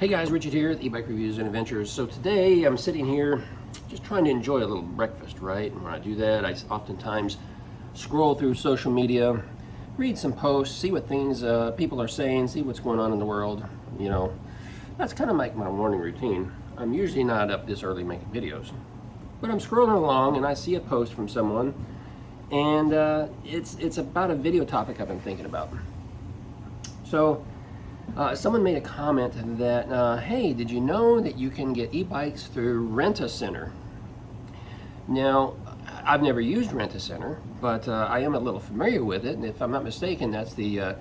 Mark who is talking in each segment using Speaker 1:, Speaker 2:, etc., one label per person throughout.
Speaker 1: Hey guys, Richard here with eBike Reviews and Adventures. So today I'm sitting here just trying to enjoy a little breakfast, right? And when I do that, I oftentimes scroll through social media, read some posts, see what things people are saying, see what's going on in the world. You know, that's kind of like my morning routine. I'm usually not up this early making videos, but I'm scrolling along and I see a post from someone, and it's about a video topic I've been thinking about. So someone made a comment that, hey, did you know that you can get e-bikes through Rent-A-Center? Now, I've never used Rent-A-Center, but I am a little familiar with it, and if I'm not mistaken, that's the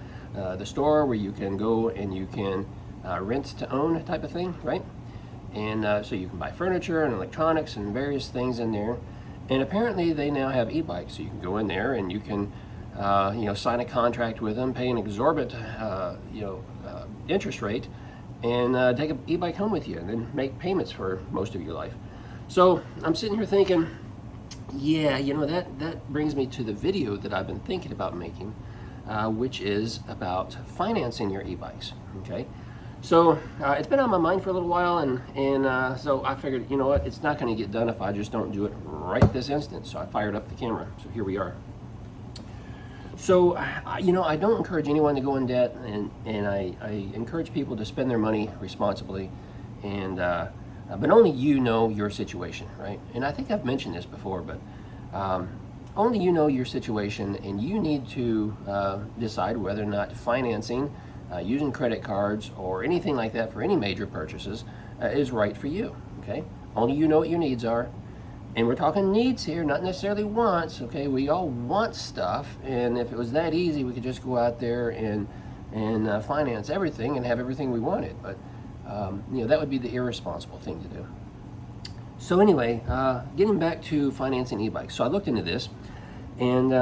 Speaker 1: store where you can go and you can rent to own type of thing, right? And so you can buy furniture and electronics and various things in there. And apparently they now have e-bikes, so you can go in there and you can sign a contract with them, pay an exorbitant interest rate, and take an e-bike home with you, and then make payments for most of your life. So I'm sitting here thinking, yeah, that brings me to the video that I've been thinking about making, which is about financing your e-bikes. Okay, so it's been on my mind for a little while, and so I figured, you know what, it's not going to get done if I just don't do it right this instant. So I fired up the camera. So here we are. So, I don't encourage anyone to go in debt, and I encourage people to spend their money responsibly, and but only you know your situation, right? And I think I've mentioned this before, but only you know your situation, and you need to decide whether or not financing, using credit cards, or anything like that for any major purchases is right for you, okay? Only you know what your needs are. And we're talking needs here, not necessarily wants, okay? We all want stuff, and if it was that easy, we could just go out there and finance everything and have everything we wanted. But, that would be the irresponsible thing to do. So anyway, getting back to financing e-bikes. So I looked into this, and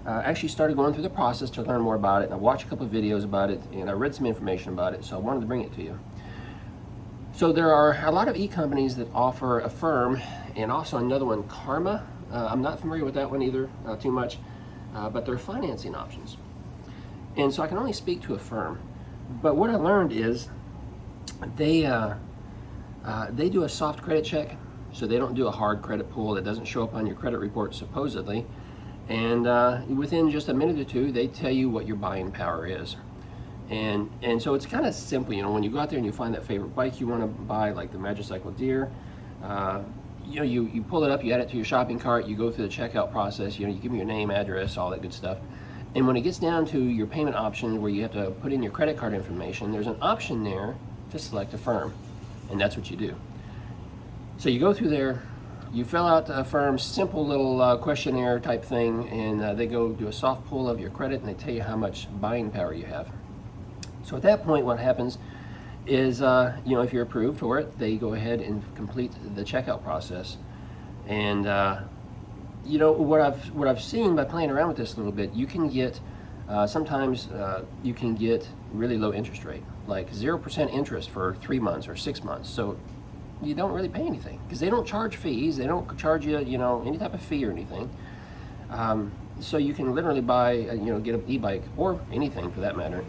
Speaker 1: actually started going through the process to learn more about it. And I watched a couple of videos about it, and I read some information about it, so I wanted to bring it to you. So there are a lot of e-companies that offer Affirm, and also another one, Karma. I'm not familiar with that one either too much, but they're financing options. And so I can only speak to Affirm. But what I learned is they do a soft credit check, so they don't do a hard credit pull that doesn't show up on your credit report supposedly. And within just a minute or two, they tell you what your buying power is. And so it's kind of simple, when you go out there and you find that favorite bike you want to buy, like the Magicycle Deer, you pull it up, you add it to your shopping cart, you go through the checkout process, you give me your name, address, all that good stuff. And when it gets down to your payment option where you have to put in your credit card information, there's an option there to select Affirm, and that's what you do. So you go through there, you fill out Affirm's simple little questionnaire type thing, and they go do a soft pull of your credit, and they tell you how much buying power you have. So at that point, what happens is, if you're approved for it, they go ahead and complete the checkout process. And what I've seen by playing around with this a little bit, you can get sometimes you can get really low interest rate, like 0% interest for 3 months or 6 months. So you don't really pay anything because they don't charge fees. They don't charge you, any type of fee or anything. So you can literally buy, get an e-bike or anything for that matter.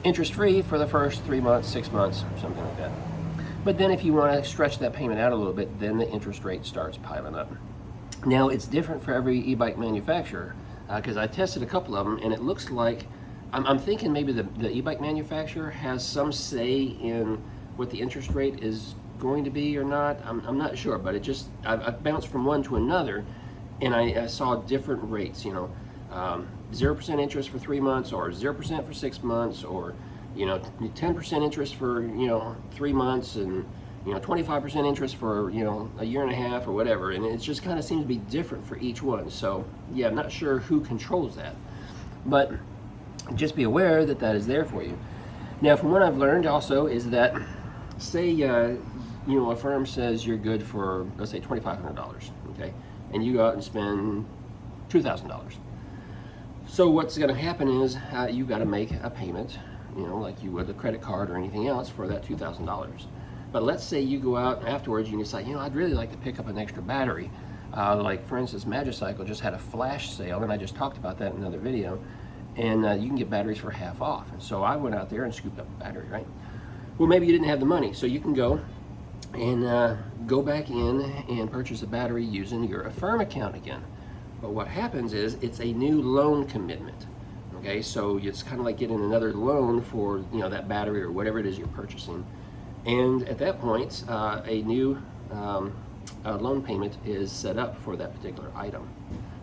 Speaker 1: Interest-free for the first 3 months, 6 months, or something like that. But then if you want to stretch that payment out a little bit, then the interest rate starts piling up. Now, it's different for every e-bike manufacturer, because I tested a couple of them, and it looks like, I'm thinking maybe the e-bike manufacturer has some say in what the interest rate is going to be or not. I'm not sure, but I've bounced from one to another, and I saw different rates, 0% interest for 3 months, or 0% for 6 months, or 10% interest for 3 months, and 25% interest for a year and a half or whatever. And it just kind of seems to be different for each one. So yeah, I'm not sure who controls that, but just be aware that that is there for you. Now, from what I've learned also is that, say a firm says you're good for, let's say, $2,500, okay, and you go out and spend $2,000. So what's going to happen is you've got to make a payment, like you would a credit card or anything else for that $2,000. But let's say you go out afterwards and you decide, I'd really like to pick up an extra battery. Like for instance, Magicycle just had a flash sale, and I just talked about that in another video. And you can get batteries for half off. And so I went out there and scooped up a battery, right? Well, maybe you didn't have the money, so you can go and go back in and purchase a battery using your Affirm account again. But what happens is it's a new loan commitment. Okay, so it's kind of like getting another loan for that battery or whatever it is you're purchasing. And at that point, a new loan payment is set up for that particular item.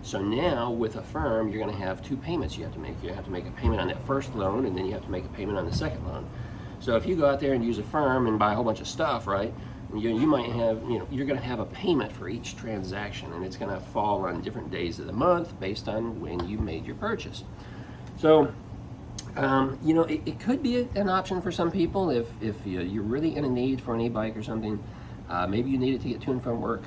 Speaker 1: So now with Affirm, you're going to have two payments you have to make. You have to make a payment on that first loan, and then you have to make a payment on the second loan. So if you go out there and use Affirm and buy a whole bunch of stuff, right, you might have, you're going to have a payment for each transaction, and it's going to fall on different days of the month based on when you made your purchase. So, it could be an option for some people if you're really in a need for an e-bike or something. Maybe you need it to get to and from work.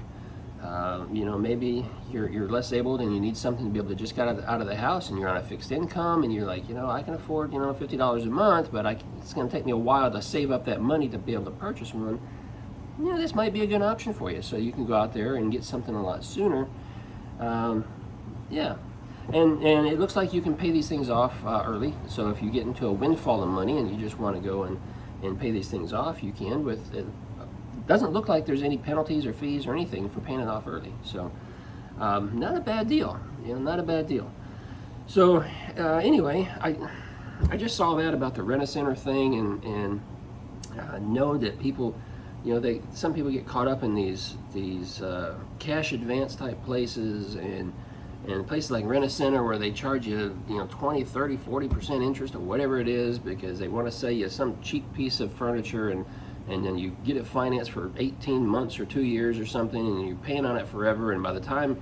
Speaker 1: Maybe you're less able and you need something to be able to just get out of the house, and you're on a fixed income, and you're like, I can afford, $50 a month, but it's going to take me a while to save up that money to be able to purchase one. This might be a good option for you. So you can go out there and get something a lot sooner. Yeah. And it looks like you can pay these things off early. So if you get into a windfall of money and you just want to go and pay these things off, you can. It doesn't look like there's any penalties or fees or anything for paying it off early. So not a bad deal. Not a bad deal. So anyway, I just saw that about the Rent-A-Center thing, and know that people, some people get caught up in these cash advance type places, and places like Rent-A-Center where they charge you 20, 30, 40% interest or whatever it is, because they want to sell you some cheap piece of furniture, and then you get it financed for 18 months or 2 years or something, and you're paying on it forever, and by the time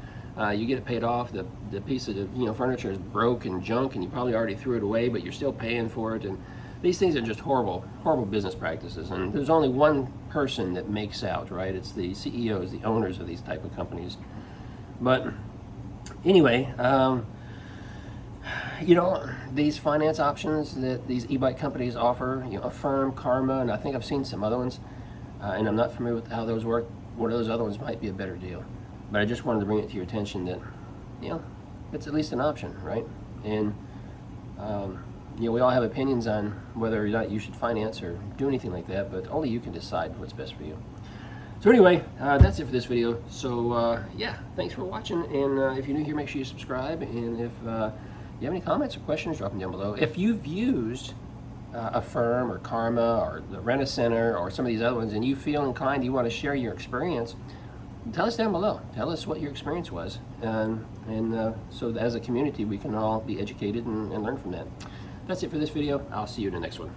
Speaker 1: you get it paid off, the piece of furniture is broke and junk, and you probably already threw it away, but you're still paying for it. And these things are just horrible business practices, and there's only one person that makes out, right? It's the CEOs, the owners of these type of companies. But anyway, these finance options that these e-bike companies offer, Affirm, Karma, and I think I've seen some other ones, and I'm not familiar with how those work. One of those other ones might be a better deal. But I just wanted to bring it to your attention that, it's at least an option, right? And, we all have opinions on whether or not you should finance or do anything like that, but only you can decide what's best for you. So anyway, that's it for this video. So yeah, thanks for watching, and if you're new here, make sure you subscribe, and if you have any comments or questions, drop them down below. If you've used Affirm or Karma or the Rent-A-Center or some of these other ones, and you feel inclined, you want to share your experience, tell us down below. Tell us what your experience was, and so as a community we can all be educated and learn from that. That's it for this video. I'll see you in the next one.